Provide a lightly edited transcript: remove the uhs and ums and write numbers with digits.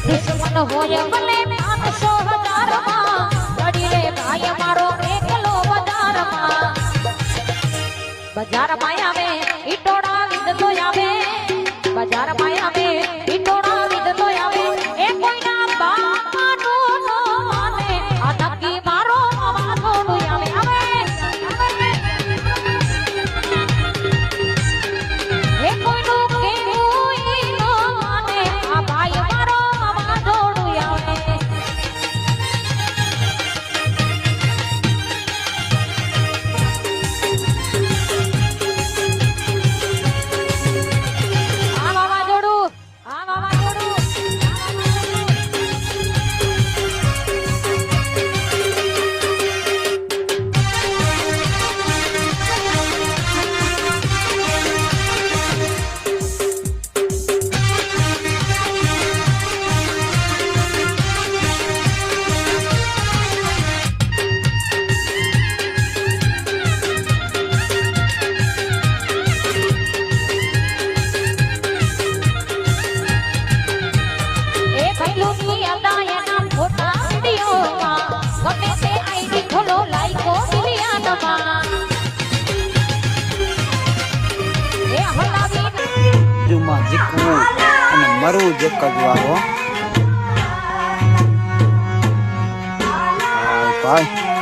દુશ્મન હોય ભલે 500,000 માં લડી રે ભાઈ મારો એકલો બજારમાં આવે ઈટોડા વિધતો આવે બજારમાં આવે ઈટોડા વિધતો આવે એ કોઈના બાપાનું નો માને આ નક્કી મારો માવાનોડું આવે એ કોઈનું કેવું ઈ નો માને આ ભાઈ મારો માવાનોડું આવે જીકવું અને મરવું જ એક જ વાર હો ભાઈ